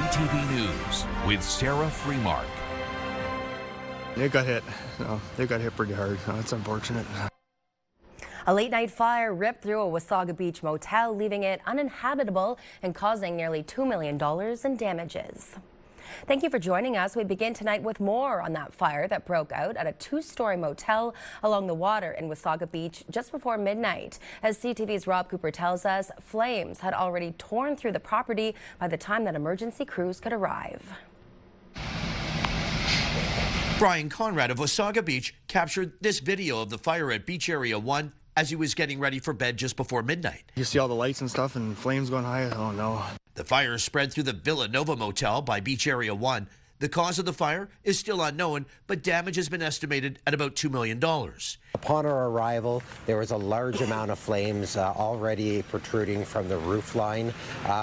CTV News with Sarah Freemark. They got hit. They got hit pretty hard. It's unfortunate. A late-night fire ripped through a Wasaga Beach motel, leaving it uninhabitable and causing nearly $2 million in damages. Thank you for joining us. We begin tonight with more on that fire that broke out at a two-story motel along the water in Wasaga Beach just before midnight. As CTV's Rob Cooper tells us, flames had already torn through the property by the time that emergency crews could arrive. Brian Conrad of Wasaga Beach captured this video of the fire at Beach Area 1 as he was getting ready for bed just before midnight. You see all the lights and stuff and flames going high. Oh no. The fire spread through the Villa Nova Motel by Beach Area 1. The cause of the fire is still unknown, but damage has been estimated at about $2 million. Upon our arrival, there was a large amount of flames already protruding from the roof line.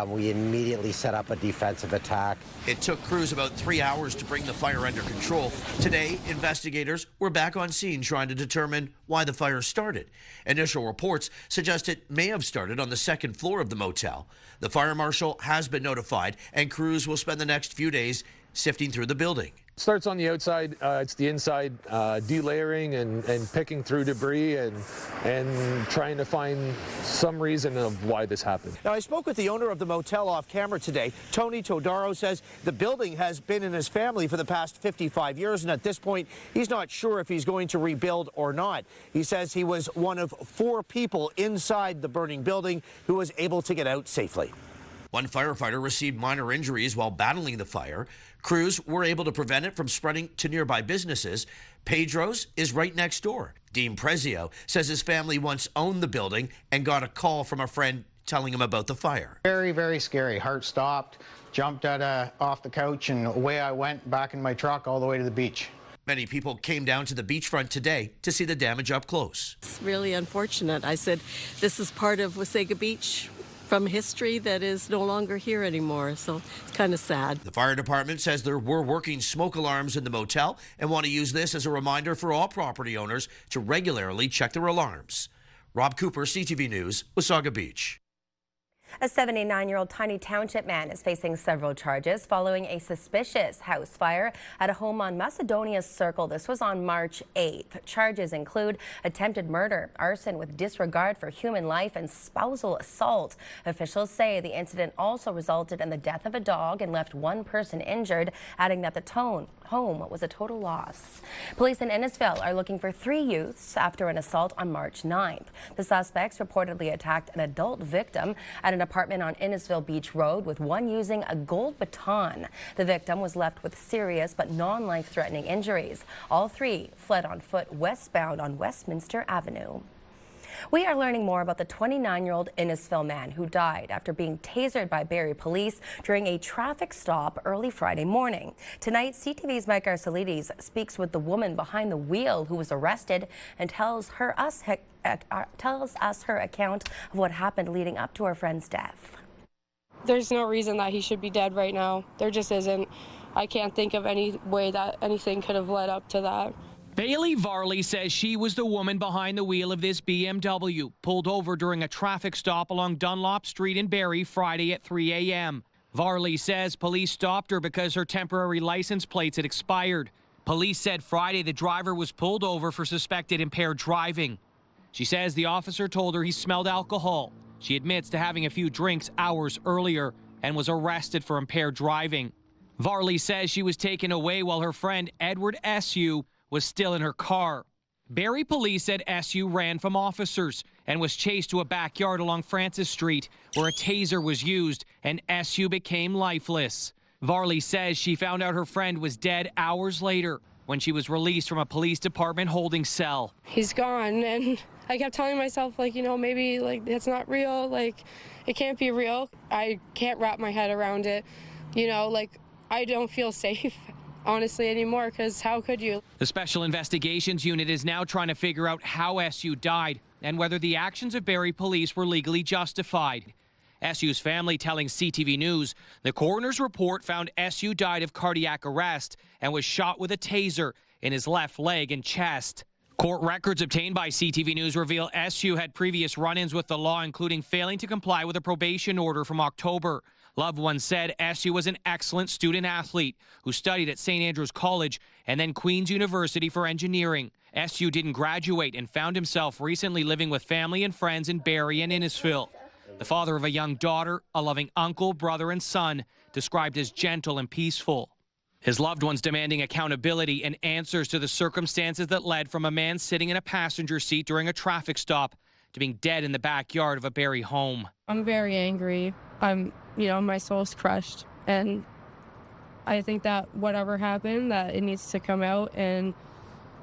We immediately set up a defensive attack. It took crews about 3 hours to bring the fire under control. Today, investigators were back on scene trying to determine why the fire started. Initial reports suggest it may have started on the second floor of the motel. The fire marshal has been notified, and crews will spend the next few days sifting through the building. It starts on the outside, it's the inside, delayering and picking through debris and trying to find some reason of why this happened. Now, I spoke with the owner of the motel off camera today. Tony Todaro says the building has been in his family for the past 55 years, and at this point, he's not sure if he's going to rebuild or not. He says he was one of 4 people inside the burning building who was able to get out safely. One firefighter received minor injuries while battling the fire. Crews were able to prevent it from spreading to nearby businesses. Pedro's is right next door. Dean Prezio says his family once owned the building and got a call from a friend telling him about the fire. Very, very scary. Heart stopped, jumped off the couch, and away I went back in my truck all the way to the beach. Many people came down to the beachfront today to see the damage up close. It's really unfortunate. I said, this is part of Wasaga Beach from history that is no longer here anymore, so it's kind of sad. The fire department says there were working smoke alarms in the motel and want to use this as a reminder for all property owners to regularly check their alarms. Rob Cooper, CTV News, Wasaga Beach. A 79-year-old Tiny Township man is facing several charges following a suspicious house fire at a home on Macedonia Circle. This was on March 8th. Charges include attempted murder, arson with disregard for human life, and spousal assault. Officials say the incident also resulted in the death of a dog and left one person injured, adding that the home was a total loss. Police in Innisfil are looking for 3 youths after an assault on March 9th. The suspects reportedly attacked an adult victim at an apartment on Innisfil Beach Road, with one using a gold baton. The victim was left with serious but non-life-threatening injuries. All 3 fled on foot westbound on Westminster Avenue. We are learning more about the 29-year-old Innisfil man who died after being tasered by Barrie police during a traffic stop early Friday morning. Tonight, CTV's Mike Arcelides speaks with the woman behind the wheel who was arrested and tells us her account of what happened leading up to her friend's death. There's no reason that he should be dead right now. There just isn't. I can't think of any way that anything could have led up to that. Bailey Varley says she was the woman behind the wheel of this BMW, pulled over during a traffic stop along Dunlop Street in Barrie Friday at 3 a.m. Varley says police stopped her because her temporary license plates had expired. Police said Friday the driver was pulled over for suspected impaired driving. She says the officer told her he smelled alcohol. She admits to having a few drinks hours earlier and was arrested for impaired driving. Varley says she was taken away while her friend Edward S.U. was still in her car. Barrie police said S.U. ran from officers and was chased to a backyard along Francis Street where a taser was used and S.U. became lifeless. Varley says she found out her friend was dead hours later when she was released from a police department holding cell. He's gone, and I kept telling myself, like, you know, maybe like it's not real, like it can't be real. I can't wrap my head around it, you know, like I don't feel safe honestly anymore, because how could you? The Special Investigations Unit is now trying to figure out how S.U. died and whether the actions of Barrie police were legally justified. S.U.'s family telling CTV News the coroner's report found S.U. died of cardiac arrest and was shot with a taser in his left leg and chest. Court records obtained by CTV News reveal S.U. had previous run-ins with the law, including failing to comply with a probation order from October. Loved ones said SU was an excellent student-athlete who studied at St. Andrews College and then Queen's University for engineering. SU didn't graduate and found himself recently living with family and friends in Barrie and Innisfil. The father of a young daughter, a loving uncle, brother, and son, described as gentle and peaceful. His loved ones demanding accountability and answers to the circumstances that led from a man sitting in a passenger seat during a traffic stop to being dead in the backyard of a Barrie home. I'm very angry. My soul's crushed. And I think that whatever happened, that it needs to come out and,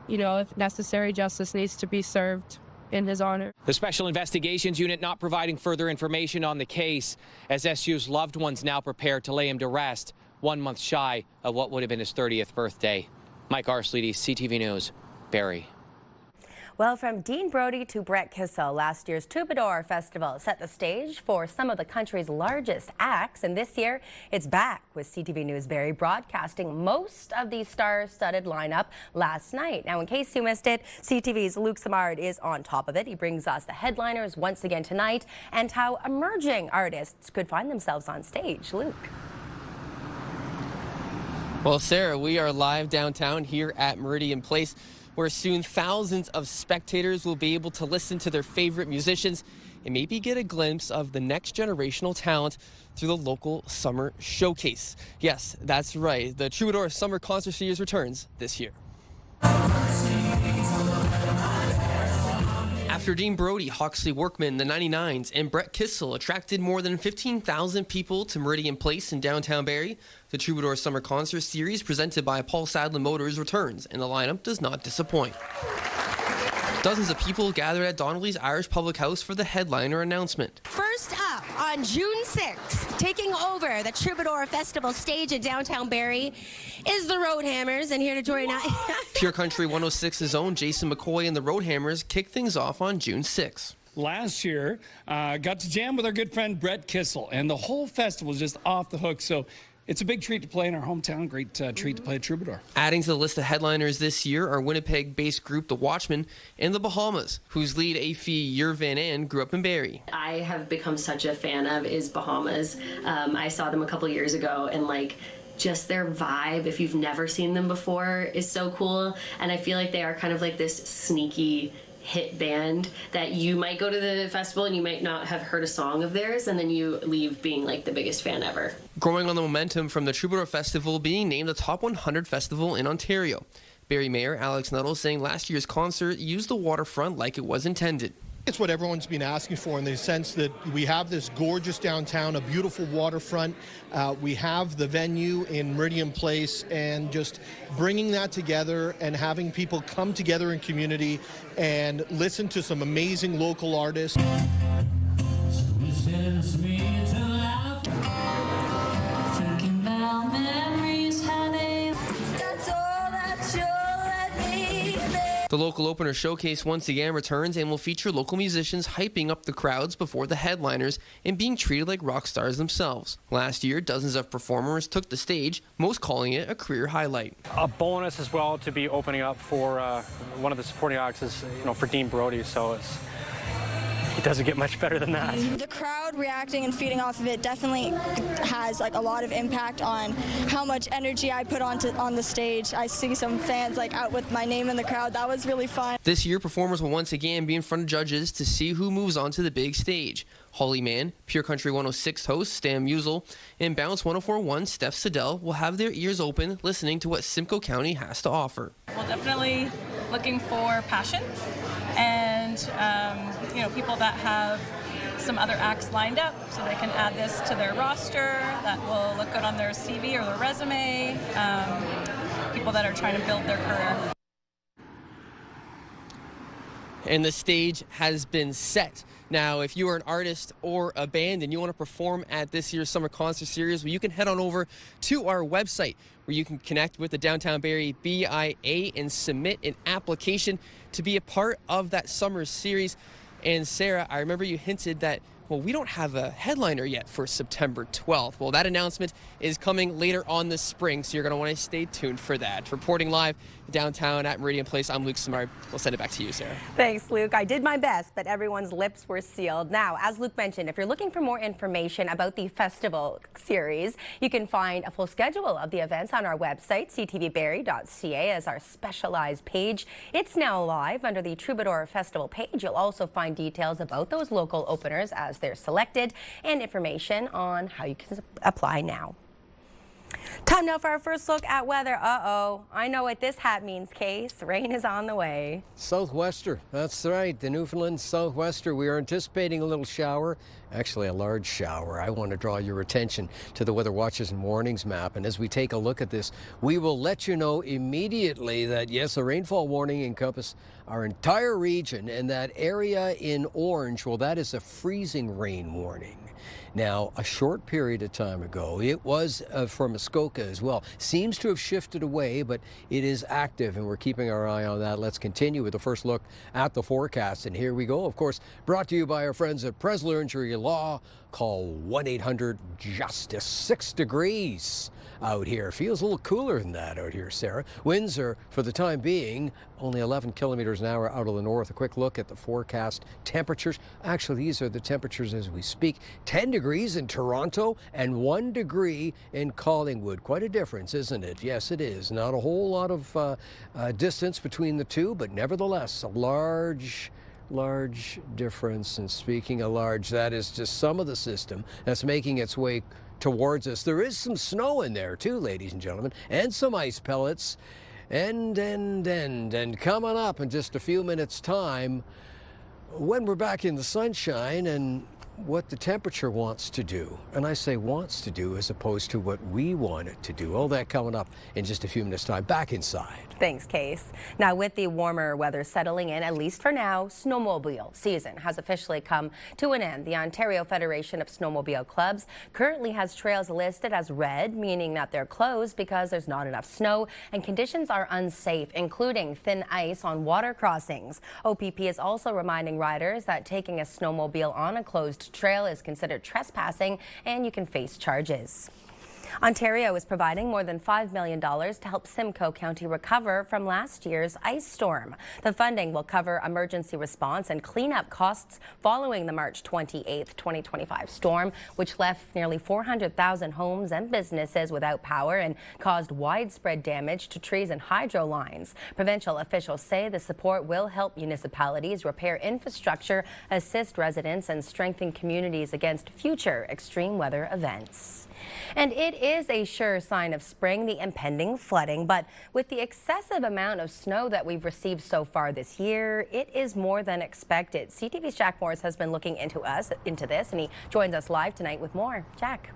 if necessary, justice needs to be served in his honor. The Special Investigations Unit not providing further information on the case as SU's loved ones now prepare to lay him to rest 1 month shy of what would have been his 30th birthday. Mike Arsleedy, CTV News, Barrie. Well, from Dean Brody to Brett Kissel, last year's Troubadour Festival set the stage for some of the country's largest acts, and this year it's back with CTV News Barrie broadcasting most of the star-studded lineup last night. Now, in case you missed it, CTV's Luke Samard is on top of it. He brings us the headliners once again tonight and how emerging artists could find themselves on stage. Luke. Well, Sarah, we are live downtown here at Meridian Place, where soon thousands of spectators will be able to listen to their favorite musicians and maybe get a glimpse of the next generational talent through the local summer showcase. Yes, that's right. The Troubadour Summer Concert Series returns this year. After Dean Brody, Hawksley Workman, the 99s, and Brett Kissel attracted more than 15,000 people to Meridian Place in downtown Barrie, the Troubadour Summer Concert Series presented by Paul Sadler Motors returns, and the lineup does not disappoint. Dozens of people gathered at Donnelly's Irish Public House for the headliner announcement. First up, on June 6th, taking over the Troubadour Festival stage in downtown Barrie is the Roadhammers, and here to join us. Pure Country 106's own Jason McCoy and the Roadhammers kick things off on June 6th. Last year, got to jam with our good friend Brett Kissel, and the whole festival was just off the hook. So it's a big treat to play in our hometown, great treat to play at Troubadour. Adding to the list of headliners this year are Winnipeg-based group The Watchmen and The Bahamas, whose lead Aoife Yer Van An grew up in Barrie. I have become such a fan of is Bahamas. I saw them a couple years ago, and just their vibe, if you've never seen them before, is so cool. And I feel like they are kind of like this sneaky hit band that you might go to the festival and you might not have heard a song of theirs, and then you leave being like the biggest fan ever. Growing on the momentum from the Troubadour Festival being named the top 100 festival in Ontario. Barrie Mayor Alex Nuttall saying last year's concert used the waterfront like it was intended. It's what everyone's been asking for, in the sense that we have this gorgeous downtown, a beautiful waterfront. We have the venue in Meridian Place, and just bringing that together and having people come together in community and listen to some amazing local artists. The local opener showcase once again returns and will feature local musicians hyping up the crowds before the headliners and being treated like rock stars themselves. Last year, dozens of performers took the stage, most calling it a career highlight. A bonus as well to be opening up for one of the supporting acts is, for Dean Brody, so it doesn't get much better than that. The crowd reacting and feeding off of it definitely has a lot of impact on how much energy I put on the stage. I see some fans out with my name in the crowd. That was really fun. This year, performers will once again be in front of judges to see who moves on to the big stage. Holly Mann, Pure Country 106 host Stan Musial, and Bounce 104.1 Steph Siddell will have their ears open listening to what Simcoe County has to offer. Well, definitely looking for passion and, people that have some other acts lined up so they can add this to their roster that will look good on their CV or their resume, people that are trying to build their career. And the stage has been set. Now, if you are an artist or a band and you want to perform at this year's Summer Concert Series, you can head on over to our website where you can connect with the Downtown Barrie BIA and submit an application to be a part of that summer series. And Sarah, I remember you hinted that Well, we don't have a headliner yet for September 12th. Well, that announcement is coming later on this spring, so you're going to want to stay tuned for that. Reporting live downtown at Meridian Place, I'm Luke Samari. We'll send it back to you, Sarah. Thanks, Luke. I did my best, but everyone's lips were sealed. Now, as Luke mentioned, if you're looking for more information about the festival series, you can find a full schedule of the events on our website, ctvbarrie.ca, as our specialized page. It's now live under the Troubadour Festival page. You'll also find details about those local openers as they're selected and information on how you can apply now. Time now for our first look at weather. I know what this hat means, Case. Rain is on the way. Southwester, that's right. The Newfoundland southwester. We are anticipating a little shower, actually a large shower. I want to draw your attention to the Weather Watches and Warnings map. And as we take a look at this, we will let you know immediately that, yes, a rainfall warning encompasses our entire region, and that area in orange, well, that is a freezing rain warning. Now, a short period of time ago, it was for Muskoka as well. Seems to have shifted away, but it is active, and we're keeping our eye on that. Let's continue with the first look at the forecast. And here we go, of course, brought to you by our friends at Presler Injury Law. Call 1-800-JUSTICE. 6 degrees out here. Feels a little cooler than that out here, Sarah. Winds are, for the time being, only 11 kilometers an hour out of the north. A quick look at the forecast temperatures. Actually, these are the temperatures as we speak. 10 degrees in Toronto and 1 degree in Collingwood. Quite a difference, isn't it? Yes, it is. Not a whole lot of distance between the two, but nevertheless, a large difference. And speaking of large, that is just some of the system that's making its way towards us. There is some snow in there too, ladies and gentlemen, and some ice pellets. And coming up in just a few minutes' time, when we're back in the sunshine, and what the temperature wants to do. And I say wants to do as opposed to what we want it to do. All that coming up in just a few minutes' time. Back inside. Thanks, Case. Now, with the warmer weather settling in, at least for now, snowmobile season has officially come to an end. The Ontario Federation of Snowmobile Clubs currently has trails listed as red, meaning that they're closed because there's not enough snow and conditions are unsafe, including thin ice on water crossings. OPP is also reminding riders that taking a snowmobile on a closed trail is considered trespassing and you can face charges. Ontario is providing more than $5 million to help Simcoe County recover from last year's ice storm. The funding will cover emergency response and cleanup costs following the March 28, 2025 storm, which left nearly 400,000 homes and businesses without power and caused widespread damage to trees and hydro lines. Provincial officials say the support will help municipalities repair infrastructure, assist residents, and strengthen communities against future extreme weather events. And it is a sure sign of spring, the impending flooding, but with the excessive amount of snow that we've received so far this year, it is more than expected. CTV's Jack Morris has been looking into this, and he joins us live tonight with more. Jack.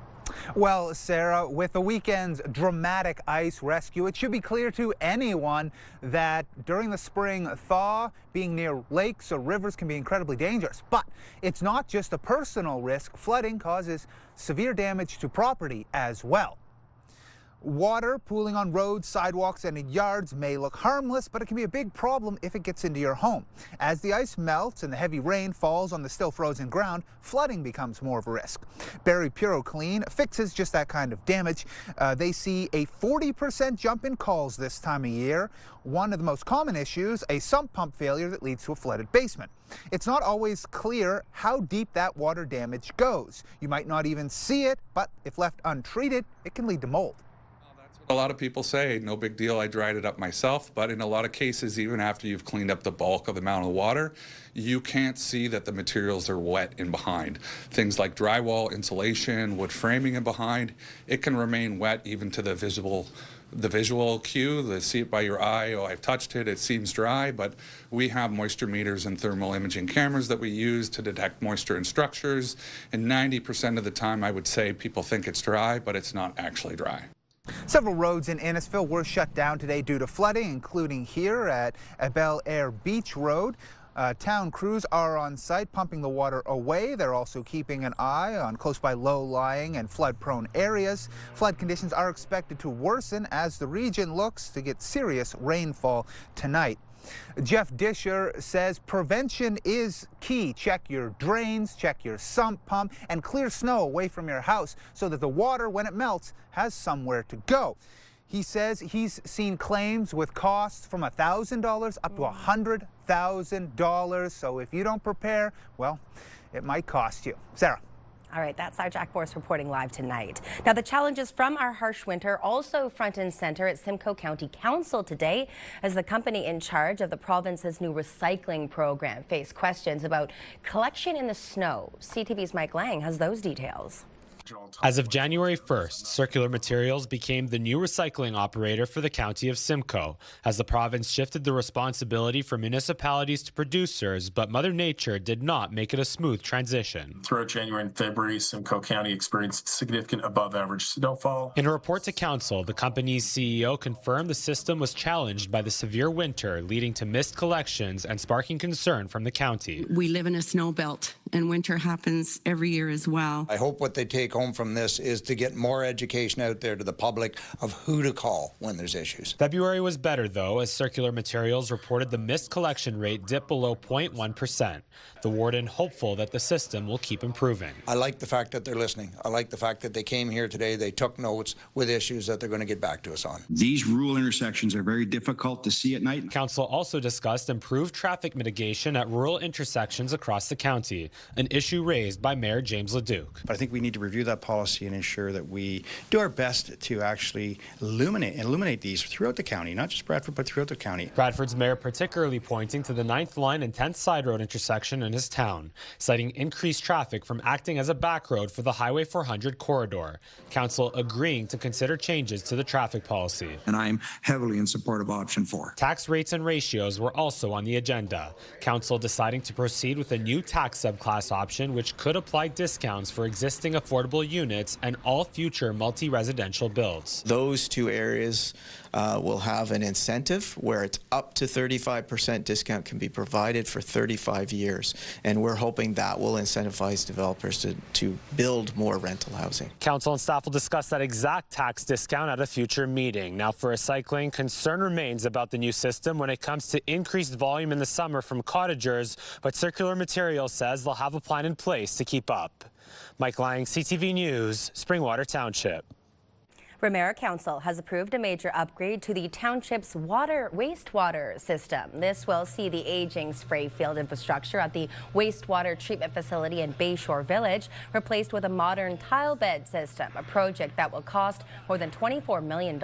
Well, Sarah, with the weekend's dramatic ice rescue, it should be clear to anyone that during the spring thaw, being near lakes or rivers can be incredibly dangerous. But it's not just a personal risk. Flooding causes severe damage to property as well. Water pooling on roads, sidewalks, and in yards may look harmless, but it can be a big problem if it gets into your home. As the ice melts and the heavy rain falls on the still frozen ground, flooding becomes more of a risk. Barrie Puro Clean fixes just that kind of damage. They see a 40% jump in calls this time of year. One of the most common issues, a sump pump failure that leads to a flooded basement. It's not always clear how deep that water damage goes. You might not even see it, but if left untreated, it can lead to mold. A lot of people say, no big deal, I dried it up myself, but in a lot of cases, even after you've cleaned up the bulk of the amount of water, you can't see that the materials are wet in behind. Things like drywall, insulation, wood framing in behind, it can remain wet even to the visual cue, to see it by your eye, oh, I've touched it, it seems dry, but we have moisture meters and thermal imaging cameras that we use to detect moisture in structures, and 90% of the time I would say people think it's dry, but it's not actually dry. Several roads in Innisfil were shut down today due to flooding, including here at Bel Air Beach Road. Town crews are on site pumping the water away. They're also keeping an eye on close by low-lying and flood-prone areas. Flood conditions are expected to worsen as the region looks to get serious rainfall tonight. Jeff Disher says prevention is key. Check your drains, check your sump pump, and clear snow away from your house so that the water, when it melts, has somewhere to go. He says he's seen claims with costs from $1,000 up to $100,000. So if you don't prepare, well, it might cost you. Sarah. All right, that's our Jack Borst reporting live tonight. Now, the challenges from our harsh winter also front and center at Simcoe County Council today as the company in charge of the province's new recycling program faced questions about collection in the snow. CTV's Mike Lang has those details. As of January 1st, Circular Materials became the new recycling operator for the county of Simcoe, as the province shifted the responsibility from municipalities to producers, but Mother Nature did not make it a smooth transition. Throughout January and February, Simcoe County experienced significant above-average snowfall. In a report to council, the company's CEO confirmed the system was challenged by the severe winter, leading to missed collections and sparking concern from the county. We live in a snow belt, and winter happens every year as well. I hope what they take home from this is to get more education out there to the public of who to call when there's issues. February was better, though, as Circular Materials reported the missed collection rate dipped below 0.1%. The warden hopeful that the system will keep improving. I like the fact that they're listening. I like the fact that they came here today, they took notes with issues that they're going to get back to us on. These rural intersections are very difficult to see at night. Council also discussed improved traffic mitigation at rural intersections across the county, an issue raised by Mayor James Leduc. But I think we need to review that policy and ensure that we do our best to actually illuminate these throughout the county, not just Bradford, but throughout the county. Bradford's mayor particularly pointing to the 9th Line and 10th Side Road intersection in his town, citing increased traffic from acting as a back road for the Highway 400 corridor. Council agreeing to consider changes to the traffic policy. And I'm heavily in support of option 4. Tax rates and ratios were also on the agenda. Council deciding to proceed with a new tax subclass option which could apply discounts for existing affordable units and all future multi-residential builds. Those two areas will have an incentive where it's up to 35% discount can be provided for 35 years. And we're hoping that will incentivize developers to build more rental housing. Council and staff will discuss that exact tax discount at a future meeting. Now, for recycling, concern remains about the new system when it comes to increased volume in the summer from cottagers, but Circular Materials says they'll have a plan in place to keep up. Mike Lang, CTV News, Springwater Township. Ramera Council has approved a major upgrade to the township's wastewater system. This will see the aging spray field infrastructure at the wastewater treatment facility in Bayshore Village replaced with a modern tile bed system, a project that will cost more than $24 million.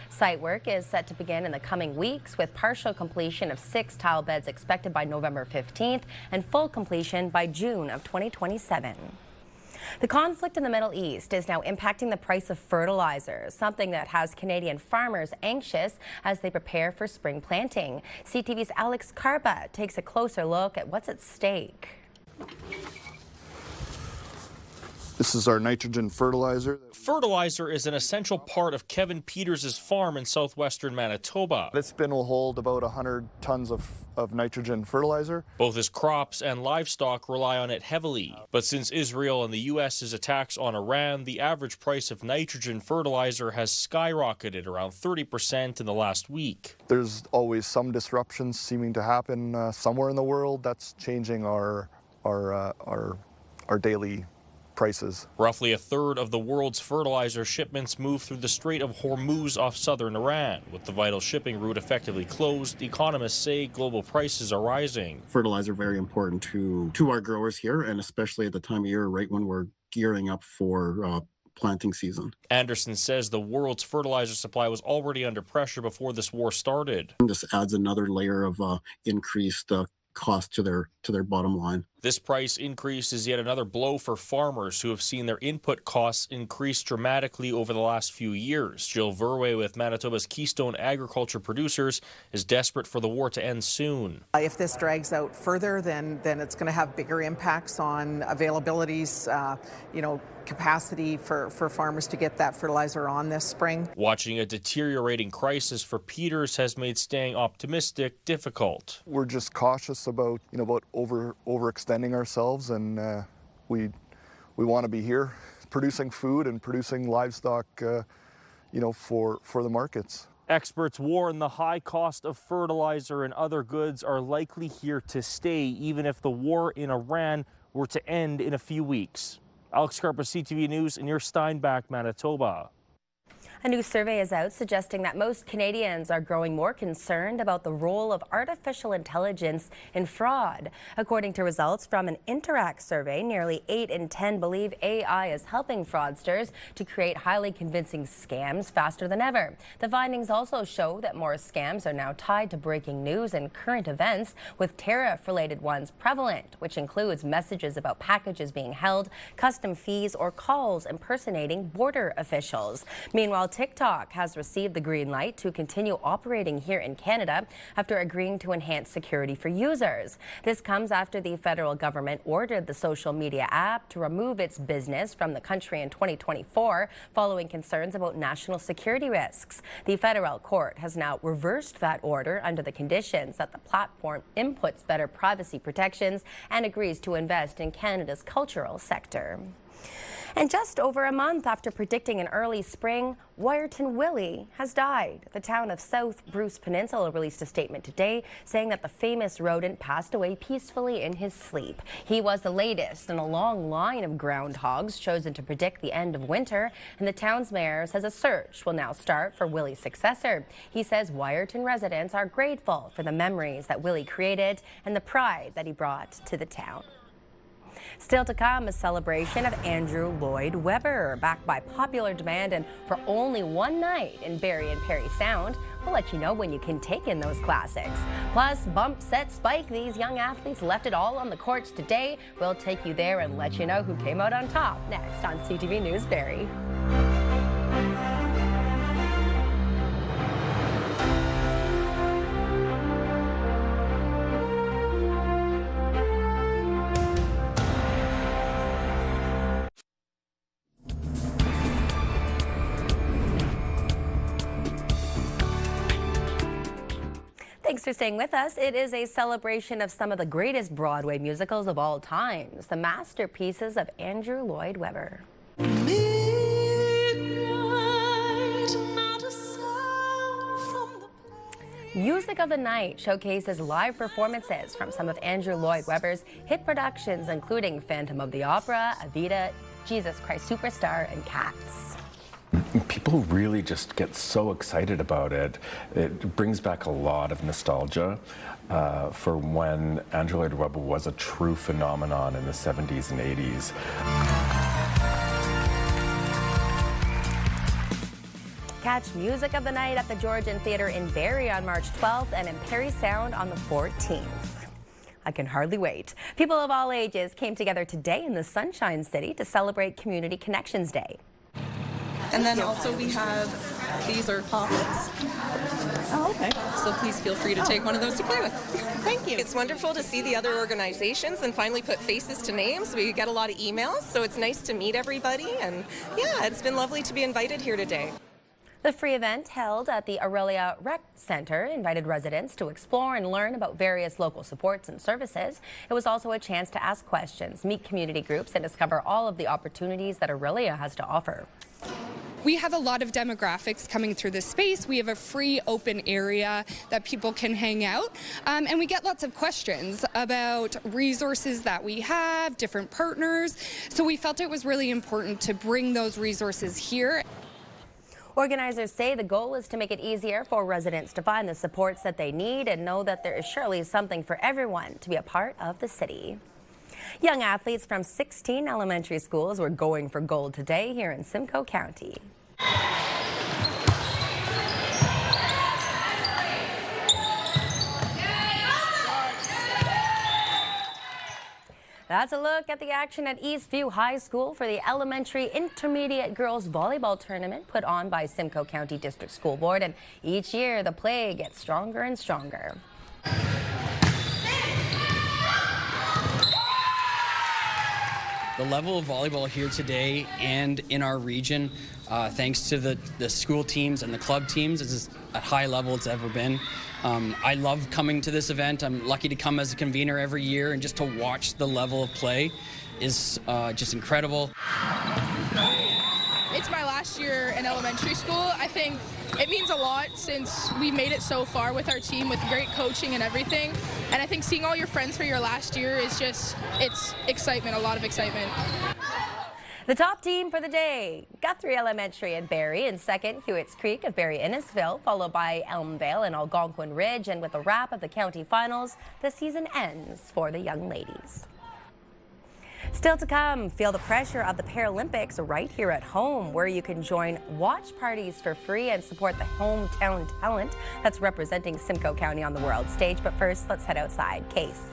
Site work is set to begin in the coming weeks with partial completion of 6 tile beds expected by November 15th and full completion by June of 2027. The conflict in the Middle East is now impacting the price of fertilizer, something that has Canadian farmers anxious as they prepare for spring planting. CTV's Alex Carba takes a closer look at what's at stake. This is our nitrogen fertilizer. Fertilizer is an essential part of Kevin Peters' farm in southwestern Manitoba. This bin will hold about 100 tons of nitrogen fertilizer. Both his crops and livestock rely on it heavily. But since Israel and the U.S.'s attacks on Iran, the average price of nitrogen fertilizer has skyrocketed around 30% in the last week. There's always some disruptions seeming to happen somewhere in the world. That's changing our daily prices. Roughly a third of the world's fertilizer shipments move through the Strait of Hormuz off southern Iran. With the vital shipping route effectively closed, economists say global prices are rising. Fertilizer very important to our growers here, and especially at the time of year right when we're gearing up for planting season. Anderson says the world's fertilizer supply was already under pressure before this war started. This adds another layer of increased cost to their bottom line. This price increase is yet another blow for farmers who have seen their input costs increase dramatically over the last few years. Jill Verwey with Manitoba's Keystone Agriculture Producers is desperate for the war to end soon. If this drags out further, then it's going to have bigger impacts on availabilities, capacity for farmers to get that fertilizer on this spring. Watching a deteriorating crisis for Peters has made staying optimistic difficult. We're just cautious about overextending ourselves, and we want to be here producing food and producing livestock, for the markets. Experts warn the high cost of fertilizer and other goods are likely here to stay, even if the war in Iran were to end in a few weeks. Alex Carper, CTV News, in your Steinbach, Manitoba. A new survey is out suggesting that most Canadians are growing more concerned about the role of artificial intelligence in fraud. According to results from an Interact survey, nearly 8 in 10 believe AI is helping fraudsters to create highly convincing scams faster than ever. The findings also show that more scams are now tied to breaking news and current events, with tariff-related ones prevalent, which includes messages about packages being held, custom fees, or calls impersonating border officials. Meanwhile, TikTok has received the green light to continue operating here in Canada after agreeing to enhance security for users. This comes after the federal government ordered the social media app to remove its business from the country in 2024 following concerns about national security risks. The federal court has now reversed that order under the conditions that the platform inputs better privacy protections and agrees to invest in Canada's cultural sector. And just over a month after predicting an early spring, Wiarton Willie has died. The town of South Bruce Peninsula released a statement today saying that the famous rodent passed away peacefully in his sleep. He was the latest in a long line of groundhogs chosen to predict the end of winter, and the town's mayor says a search will now start for Willie's successor. He says Wiarton residents are grateful for the memories that Willie created and the pride that he brought to the town. Still to come, a celebration of Andrew Lloyd Webber, backed by popular demand and for only one night in Barrie and Parry Sound. We'll let you know when you can take in those classics. Plus, bump, set, spike, these young athletes left it all on the courts today. We'll take you there and let you know who came out on top next on CTV News Barrie. Thanks for staying with us. It is a celebration of some of the greatest Broadway musicals of all times, the masterpieces of Andrew Lloyd Webber. Music of the Night showcases live performances from some of Andrew Lloyd Webber's hit productions, including Phantom of the Opera, Evita, Jesus Christ Superstar, and Cats. People really just get so excited about it. It brings back a lot of nostalgia for when Andrew Lloyd Webber was a true phenomenon in the 70s and 80s. Catch Music of the Night at the Georgian Theatre in Barrie on March 12th and in Parry Sound on the 14th. I can hardly wait. People of all ages came together today in the Sunshine City to celebrate Community Connections Day. And then also we have, these are poppets. Oh, okay. So please feel free to take one of those to play with. Thank you. It's wonderful to see the other organizations and finally put faces to names. We get a lot of emails, so it's nice to meet everybody. And yeah, it's been lovely to be invited here today. The free event held at the Aurelia Rec Center invited residents to explore and learn about various local supports and services. It was also a chance to ask questions, meet community groups, and discover all of the opportunities that Aurelia has to offer. We have a lot of demographics coming through this space. We have a free open area that people can hang out. And we get lots of questions about resources that we have, different partners. So we felt it was really important to bring those resources here. Organizers say the goal is to make it easier for residents to find the supports that they need and know that there is surely something for everyone to be a part of the city. Young athletes from 16 elementary schools were going for gold today here in Simcoe County. That's a look at the action at Eastview High School for the Elementary Intermediate Girls Volleyball Tournament put on by Simcoe County District School Board, and each year the play gets stronger and stronger. The level of volleyball here today and in our region, thanks to the school teams and the club teams, is at high level it's ever been. I love coming to this event. I'm lucky to come as a convener every year, and just to watch the level of play is just incredible. It's my last year in elementary school. I think it means a lot since we made it so far with our team with great coaching and everything. And I think seeing all your friends for your last year is just, it's excitement, a lot of excitement. The top team for the day, Guthrie Elementary in Barrie, and second, Hewitt's Creek of Barrie-Innisfil, followed by Elmvale and Algonquin Ridge. And with a wrap of the county finals, the season ends for the young ladies. Still to come, feel the pressure of the Paralympics right here at home, where you can join watch parties for free and support the hometown talent that's representing Simcoe County on the world stage. But first, let's head outside. Case.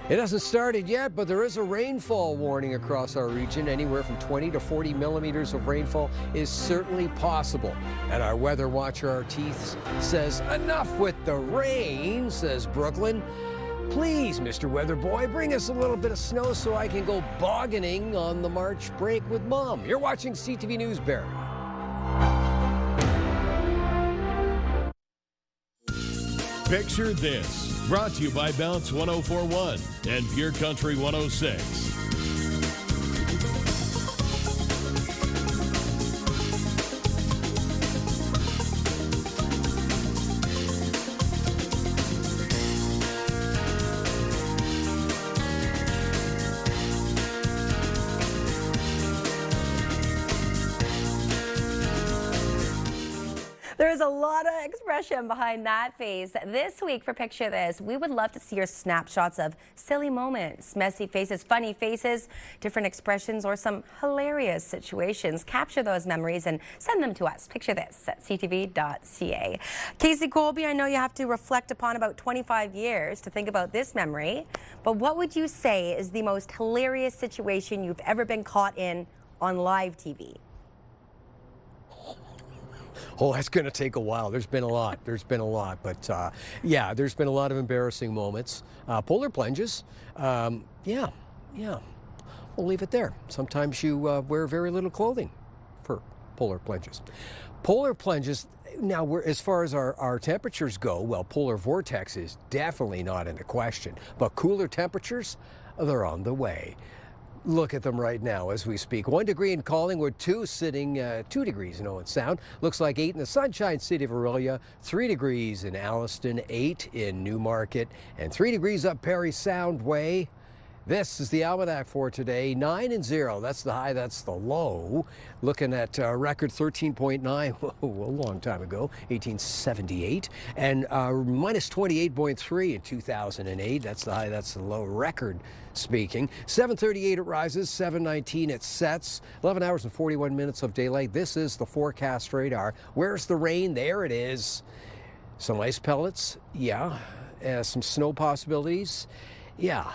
It hasn't started yet, but there is a rainfall warning across our region. Anywhere from 20 to 40 millimeters of rainfall is certainly possible. And our weather watcher, Artith, says, enough with the rain, says Brooklyn. Please, Mr. Weather Boy, bring us a little bit of snow so I can go bogganing on the March break with Mom. You're watching CTV News Barrie. Picture this, brought to you by Bounce 1041 and Pure Country 106. There's a lot of expression behind that face. This week for Picture This, we would love to see your snapshots of silly moments, messy faces, funny faces, different expressions, or some hilarious situations. Capture those memories and send them to us. Picture This at ctv.ca. Casey Colby, I know you have to reflect upon about 25 years to think about this memory, but what would you say is the most hilarious situation you've ever been caught in on live TV? Oh, that's going to take a while. There's been a lot. But yeah, there's been a lot of embarrassing moments. Polar plunges. Yeah. We'll leave it there. Sometimes you wear very little clothing for polar plunges. Polar plunges, now as far as our temperatures go, well, polar vortex is definitely not in the question. But cooler temperatures, they're on the way. Look at them right now as we speak. 1 degree in Collingwood, 2 sitting, 2 degrees in Owen Sound. Looks like 8 in the Sunshine City of Aurelia, 3 degrees in Alliston, 8 in Newmarket, and 3 degrees up Parry Sound Way. This is the almanac for today, 9 and 0. That's the high, that's the low. Looking at record 13.9, a long time ago, 1878. And minus 28.3 in 2008. That's the high, that's the low, record speaking. 7:38 it rises, 7:19 it sets. 11 hours and 41 minutes of daylight. This is the forecast radar. Where's the rain? There it is. Some ice pellets, yeah. Some snow possibilities, yeah.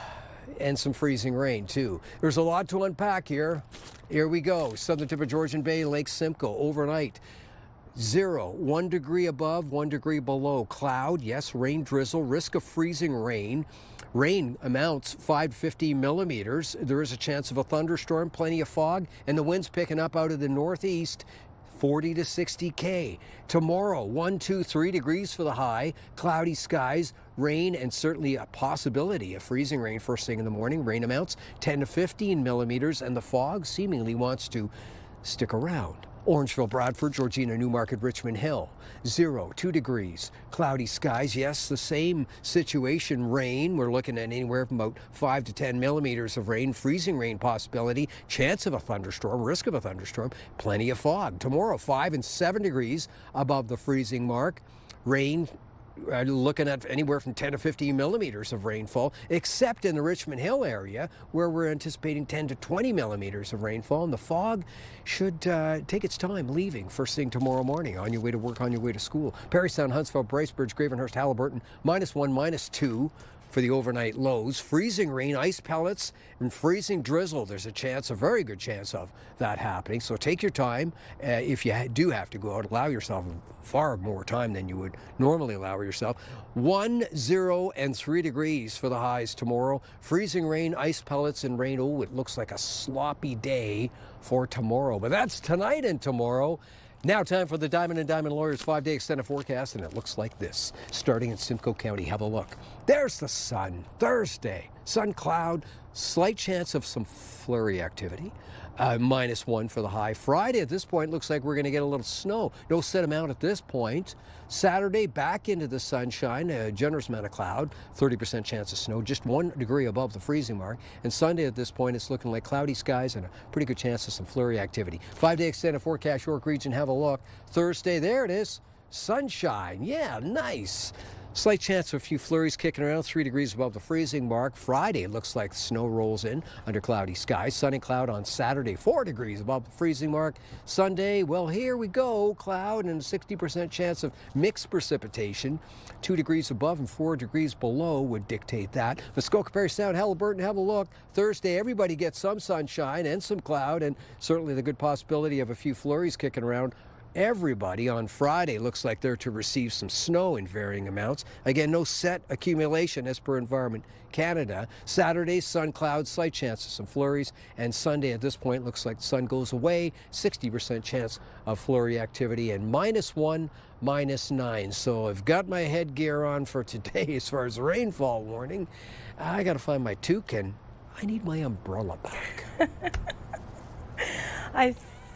And some freezing rain, too. There's a lot to unpack here. Here we go. Southern tip of Georgian Bay, Lake Simcoe, overnight. 0, 1 degree above, 1 degree below. Cloud, yes, rain drizzle, risk of freezing rain. Rain amounts 5 to 50 millimeters. There is a chance of a thunderstorm, plenty of fog, and the wind's picking up out of the northeast. 40 to 60 K. Tomorrow, 1, 2, 3 degrees for the high, cloudy skies, rain, and certainly a possibility of freezing rain first thing in the morning. Rain amounts 10 to 15 millimeters, and the fog seemingly wants to stick around. Orangeville, Bradford, Georgina, Newmarket, Richmond Hill, 0, 2 degrees. Cloudy skies, yes, the same situation. Rain, we're looking at anywhere from about 5 to 10 millimeters of rain. Freezing rain possibility, chance of a thunderstorm, risk of a thunderstorm, plenty of fog. Tomorrow, 5 and 7 degrees above the freezing mark. Rain, looking at anywhere from 10 to 15 millimeters of rainfall, except in the Richmond Hill area, where we're anticipating 10 to 20 millimeters of rainfall. And the fog should take its time leaving first thing tomorrow morning on your way to work, on your way to school. Parry Sound, Huntsville, Bracebridge, Gravenhurst, Haliburton, -1, -2 for the overnight lows. Freezing rain, ice pellets, and freezing drizzle. There's a very good chance of that happening. So take your time. If you do have to go out, allow yourself far more time than you would normally allow yourself. 1, 0, and 3 degrees for the highs tomorrow. Freezing rain, ice pellets, and rain. Oh, it looks like a sloppy day for tomorrow. But that's tonight and tomorrow. Now time for the Diamond and Diamond Lawyers 5-day extended forecast, and it looks like this. Starting in Simcoe County, have a look. There's the sun. Thursday, sun cloud, slight chance of some flurry activity. -1 for the high. Friday at this point looks like we're going to get a little snow. No set amount at this point. Saturday back into the sunshine, a generous amount of cloud, 30% chance of snow, just 1 degree above the freezing mark. And Sunday at this point it's looking like cloudy skies and a pretty good chance of some flurry activity. 5-day extended forecast, York region, have a look. Thursday, there it is, sunshine. Yeah, nice. Slight chance of a few flurries kicking around, 3 degrees above the freezing mark. Friday, it looks like snow rolls in under cloudy skies. Sunny cloud on Saturday, 4 degrees above the freezing mark. Sunday, well, here we go. Cloud and 60% chance of mixed precipitation. 2 degrees above and 4 degrees below would dictate that. Muskoka, Parry Sound, Halliburton, have a look. Thursday, everybody gets some sunshine and some cloud, and certainly the good possibility of a few flurries kicking around. Everybody on Friday looks like they're to receive some snow in varying amounts. Again, no set accumulation as per Environment Canada. Saturday, sun, clouds, slight chance of some flurries. And Sunday at this point looks like the sun goes away, 60% chance of flurry activity, and -1, -9. So I've got my headgear on for today as far as the rainfall warning. I got to find my toque, and I need my umbrella back. I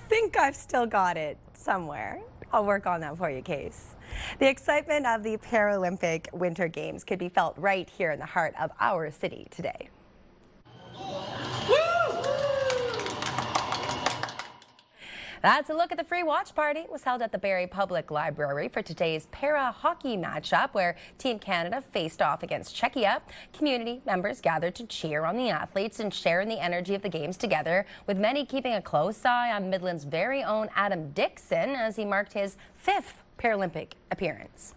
think I've still got it somewhere. I'll work on that for you, Case. The excitement of the Paralympic Winter Games could be felt right here in the heart of our city today. That's a look at the free watch party. It was held at the Barrie Public Library for today's para-hockey matchup where Team Canada faced off against Czechia. Community members gathered to cheer on the athletes and share in the energy of the games together, with many keeping a close eye on Midland's very own Adam Dixon as he marked his 5th Paralympic appearance.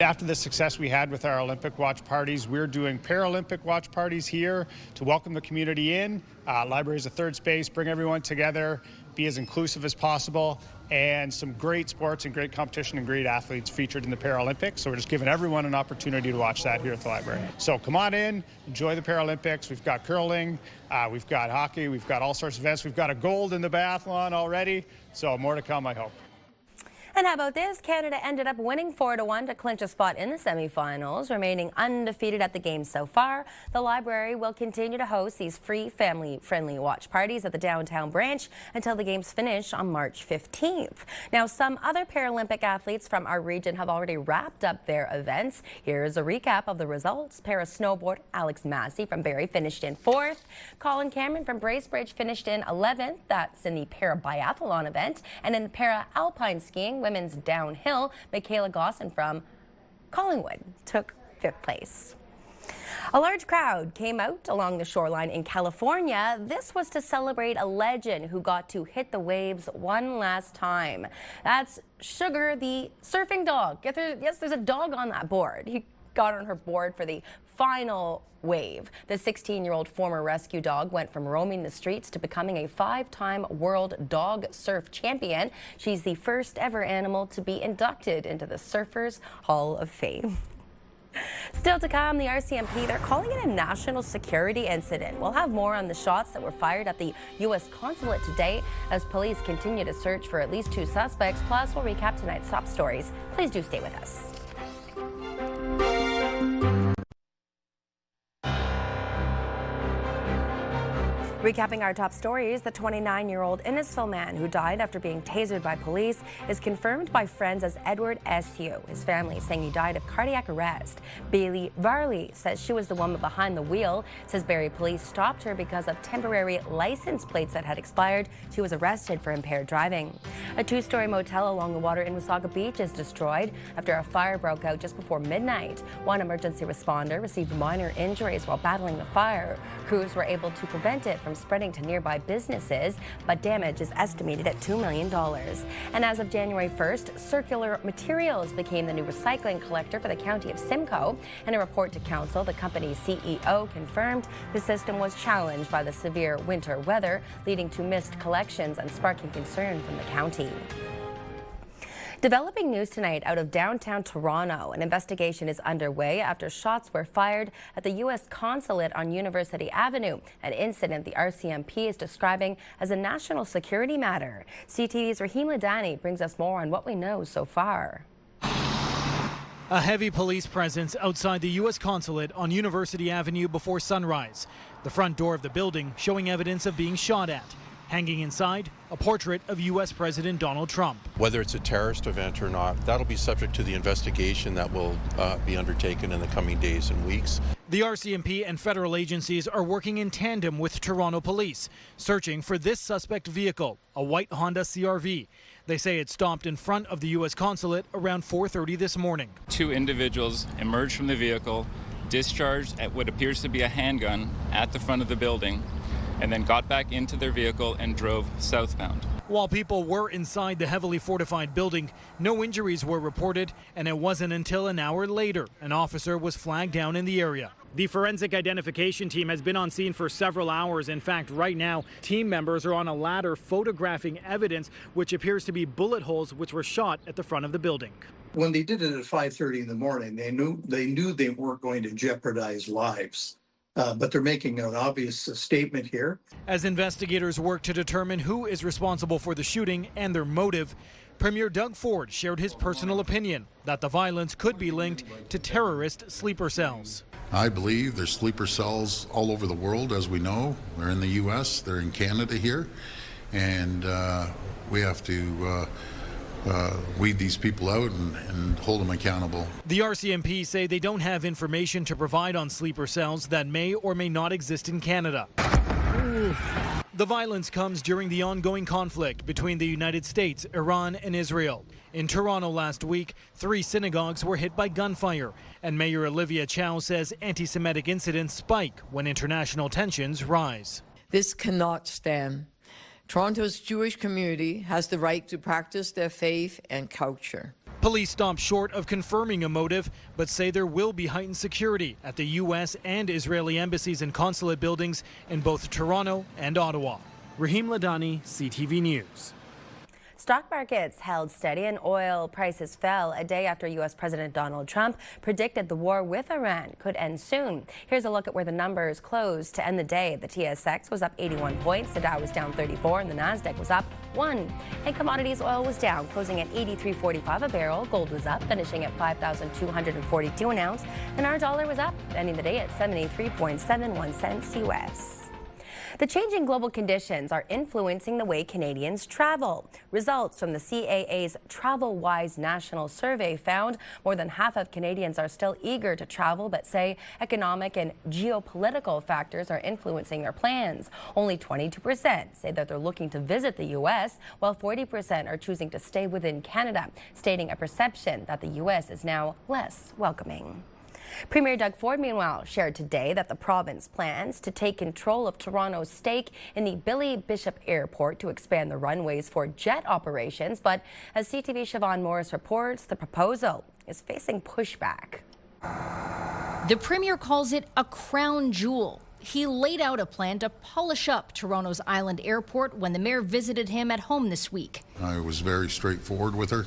After the success we had with our Olympic watch parties, we're doing Paralympic watch parties here to welcome the community in. Library is a third space, bring everyone together, be as inclusive as possible, and some great sports and great competition and great athletes featured in the Paralympics. So we're just giving everyone an opportunity to watch that here at the library. So come on in, enjoy the Paralympics. We've got curling, we've got hockey, we've got all sorts of events. We've got a gold in the biathlon already, so more to come, I hope. And how about this? Canada ended up winning 4-1 to clinch a spot in the semifinals, remaining undefeated at the game so far. The library will continue to host these free family-friendly watch parties at the downtown branch until the games finish on March 15th. Now, some other Paralympic athletes from our region have already wrapped up their events. Here's a recap of the results. Para-snowboarder Alex Massey from Barrie finished in 4th. Colin Cameron from Bracebridge finished in 11th. That's in the para-biathlon event. And in para-alpine skiing, women's downhill, Michaela Gosson from Collingwood took 5th place. A large crowd came out along the shoreline in California. This was to celebrate a legend who got to hit the waves one last time. That's Sugar, the surfing dog. Yes, there's a dog on that board. He got on her board for the final wave. The 16-year-old former rescue dog went from roaming the streets to becoming a 5-time world dog surf champion. She's the first ever animal to be inducted into the Surfers Hall of Fame. Still to come, the RCMP, they're calling it a national security incident. We'll have more on the shots that were fired at the U.S. consulate today as police continue to search for at least 2 suspects. Plus, we'll recap tonight's top stories. Please do stay with us. Recapping our top stories, the 29-year-old Innisfil man who died after being tasered by police is confirmed by friends as Edward S.U. His family saying he died of cardiac arrest. Bailey Varley says she was the woman behind the wheel. Says Barrie police stopped her because of temporary license plates that had expired. She was arrested for impaired driving. A 2-story motel along the water in Wasaga Beach is destroyed after a fire broke out just before midnight. One emergency responder received minor injuries while battling the fire. Crews were able to prevent it from spreading to nearby businesses, but damage is estimated at $2 million. And as of January 1st, Circular Materials became the new recycling collector for the county of Simcoe. In a report to council, the company's CEO confirmed the system was challenged by the severe winter weather, leading to missed collections and sparking concern from the county. Developing news tonight out of downtown Toronto. An investigation is underway after shots were fired at the U.S. consulate on University Avenue, an incident the RCMP is describing as a national security matter. CTV's Rahim Ladani brings us more on what we know so far. A heavy police presence outside the U.S. consulate on University Avenue before sunrise. The front door of the building showing evidence of being shot at. Hanging inside, a portrait of U.S. President Donald Trump. Whether it's a terrorist event or not, that'll be subject to the investigation that will be undertaken in the coming days and weeks. The RCMP and federal agencies are working in tandem with Toronto police, searching for this suspect vehicle, a white Honda CR-V. They say it stopped in front of the U.S. consulate around 4:30 this morning. Two individuals emerged from the vehicle, discharged at what appears to be a handgun at the front of the building, and then got back into their vehicle and drove southbound. While people were inside the heavily fortified building, no injuries were reported, and it wasn't until an hour later an officer was flagged down in the area. The forensic identification team has been on scene for several hours. In fact, right now, team members are on a ladder photographing evidence which appears to be bullet holes which were shot at the front of the building. When they did it at 5:30 in the morning, they knew they weren't going to jeopardize lives. But they're making an obvious statement here. As investigators work to determine who is responsible for the shooting and their motive, Premier Doug Ford shared his personal opinion that the violence could be linked to terrorist sleeper cells. I believe there's sleeper cells all over the world, as we know. They're in the U.S., they're in Canada here, and we have to weed these people out and hold them accountable. The RCMP say they don't have information to provide on sleeper cells that may or may not exist in Canada. The violence comes during the ongoing conflict between the United States, Iran, and Israel. In Toronto last week, 3 synagogues were hit by gunfire, and Mayor Olivia Chow says anti-Semitic incidents spike when international tensions rise. This cannot stand. Toronto's Jewish community has the right to practice their faith and culture. Police stopped short of confirming a motive, but say there will be heightened security at the U.S. and Israeli embassies and consulate buildings in both Toronto and Ottawa. Rahim Ladani, CTV News. Stock markets held steady and oil prices fell a day after U.S. President Donald Trump predicted the war with Iran could end soon. Here's a look at where the numbers closed to end the day. The TSX was up 81 points, the Dow was down 34, and the Nasdaq was up 1. And commodities oil was down, closing at $83.45 a barrel. Gold was up, finishing at $5,242 an ounce, and our dollar was up, ending the day at 73.71 cents U.S. The changing global conditions are influencing the way Canadians travel. Results from the CAA's TravelWise National Survey found more than half of Canadians are still eager to travel, but say economic and geopolitical factors are influencing their plans. Only 22% say that they're looking to visit the U.S., while 40% are choosing to stay within Canada, stating a perception that the U.S. is now less welcoming. Premier Doug Ford, meanwhile, shared today that the province plans to take control of Toronto's stake in the Billy Bishop Airport to expand the runways for jet operations. But as CTV Siobhan Morris reports, the proposal is facing pushback. The Premier calls it a crown jewel. He laid out a plan to polish up Toronto's Island Airport when the mayor visited him at home this week. I was very straightforward with her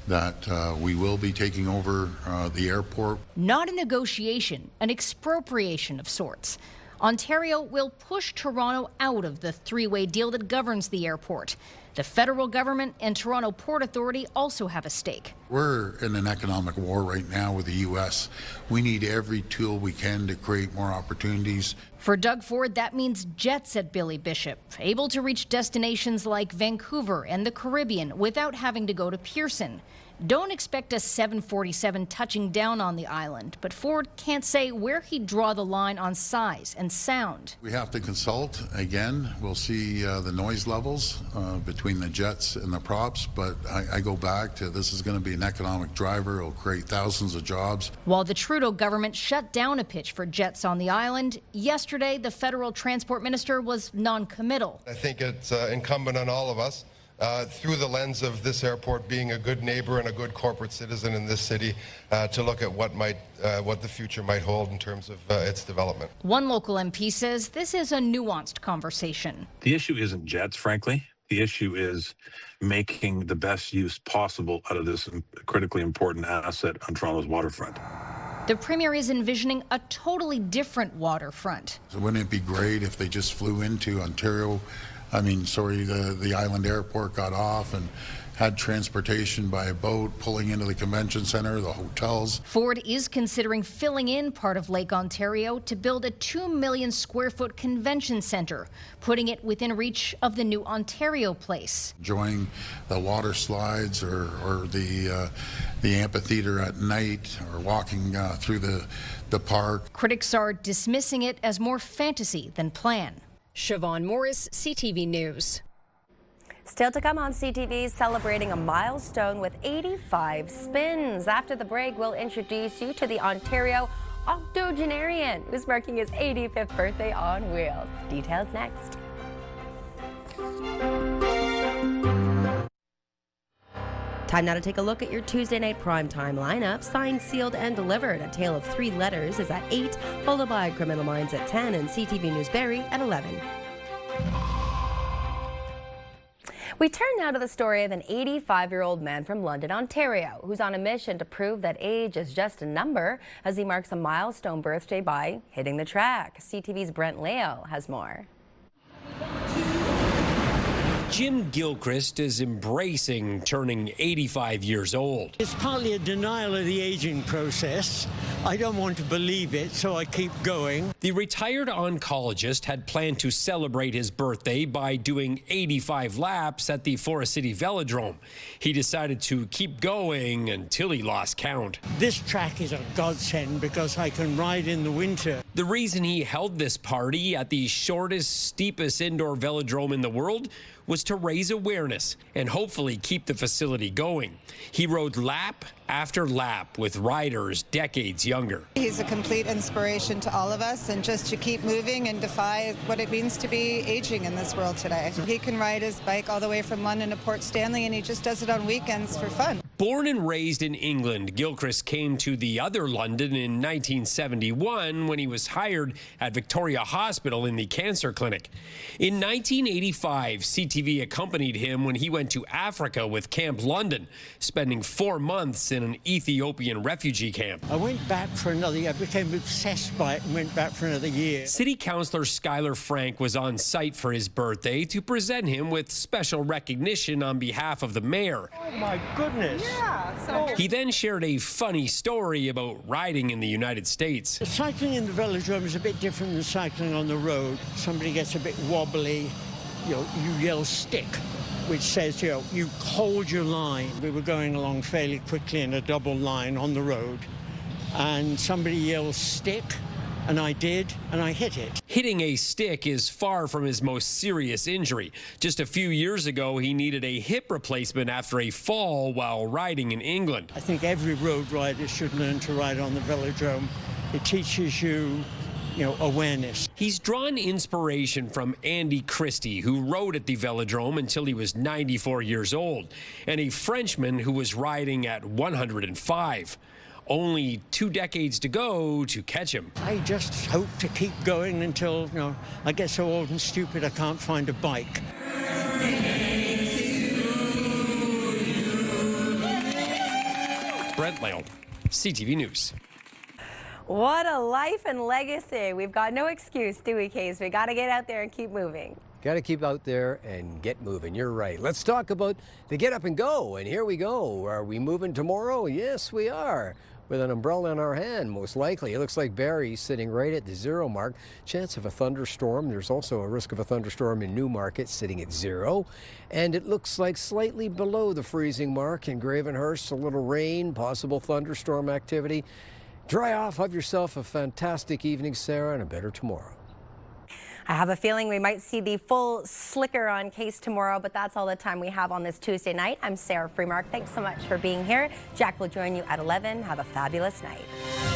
that we will be taking over the airport. Not a negotiation, an expropriation of sorts. Ontario will push Toronto out of the three-way deal that governs the airport. The federal government and Toronto Port Authority also have a stake. We're in an economic war right now with the U.S. We need every tool we can to create more opportunities. For Doug Ford, that means jets at Billy Bishop, able to reach destinations like Vancouver and the Caribbean without having to go to Pearson. Don't expect a 747 touching down on the island, but Ford can't say where he'd draw the line on size and sound. We have to consult. Again, we'll see the noise levels between between the jets and the props, but I go back to this is going to be an economic driver. It'll create thousands of jobs. While the Trudeau government shut down a pitch for jets on the island, yesterday the federal transport minister was non-committal. I think it's incumbent on all of us, through the lens of this airport being a good neighbor and a good corporate citizen in this city, to look at what the future might hold in terms of its development. One local MP says this is a nuanced conversation. The issue isn't jets, frankly. The issue is making the best use possible out of this critically important asset on Toronto's waterfront. The Premier is envisioning a totally different waterfront. So wouldn't it be great if they just flew into Ontario? The island airport, got off and had transportation by a boat pulling into the convention center, the hotels. Ford is considering filling in part of Lake Ontario to build a 2 million square foot convention center, putting it within reach of the new Ontario Place. Enjoying the water slides or the amphitheater at night, or walking through the park. Critics are dismissing it as more fantasy than plan. Siobhan Morris, CTV News. Still to come on CTV, celebrating a milestone with 85 spins. After the break, we'll introduce you to the Ontario octogenarian who's marking his 85th birthday on wheels. Details next. Time now to take a look at your Tuesday night primetime lineup. Signed, sealed, and delivered. A Tale of Three Letters is at 8, followed by Criminal Minds at 10 and CTV News Barrie at 11. We turn now to the story of an 85-year-old man from London, Ontario, who's on a mission to prove that age is just a number as he marks a milestone birthday by hitting the track. CTV's Brent Leo has more. Jim Gilchrist is embracing turning 85 years old. It's partly a denial of the aging process. I don't want to believe it, so I keep going. The retired oncologist had planned to celebrate his birthday by doing 85 laps at the Forest City Velodrome. He decided to keep going until he lost count. This track is a godsend because I can ride in the winter. The reason he held this party at the shortest, steepest indoor velodrome in the world was to raise awareness and hopefully keep the facility going. He rode lap after lap with riders decades younger. He's a complete inspiration to all of us, and just to keep moving and defy what it means to be aging in this world today. He can ride his bike all the way from London to Port Stanley, and he just does it on weekends for fun. Born and raised in England, Gilchrist came to the other London in 1971 when he was hired at Victoria Hospital in the cancer clinic. In 1985, CTV accompanied him when he went to Africa with Camp London, spending 4 months in an Ethiopian refugee camp. I went back for another year. I became obsessed by it and went back for another year. City Councillor Skylar Frank was on site for his birthday to present him with special recognition on behalf of the mayor. Oh my goodness. Yeah. He then shared a funny story about riding in the United States. Cycling in the velodrome is a bit different than cycling on the road. Somebody gets a bit wobbly, you yell stick, which says, you hold your line. We were going along fairly quickly in a double line on the road, and somebody yells stick, and I did, and I hit it. Hitting a stick is far from his most serious injury. Just a few years ago, he needed a hip replacement after a fall while riding in England. I think every road rider should learn to ride on the velodrome. It teaches you awareness. He's drawn inspiration from Andy Christie, who rode at the velodrome until he was 94 years old, and a Frenchman who was riding at 105. Only 2 decades to go to catch him. I just hope to keep going until, I get so old and stupid I can't find a bike. Brent Leo, CTV News. What a life and legacy. We've got no excuse, do we, Case? We got to get out there and keep moving. Got to keep out there and get moving. You're right. Let's talk about the get up and go. And here we go. Are we moving tomorrow? Yes, we are. With an umbrella in our hand, most likely. It looks like Barrie's sitting right at the 0 mark. Chance of a thunderstorm. There's also a risk of a thunderstorm in Newmarket, sitting at 0. And it looks like slightly below the freezing mark in Gravenhurst. A little rain, possible thunderstorm activity. Dry off. Have yourself a fantastic evening, Sarah, and a better tomorrow. I have a feeling we might see the full slicker on case tomorrow, but that's all the time we have on this Tuesday night. I'm Sarah Freemark. Thanks so much for being here. Jack will join you at 11. Have a fabulous night.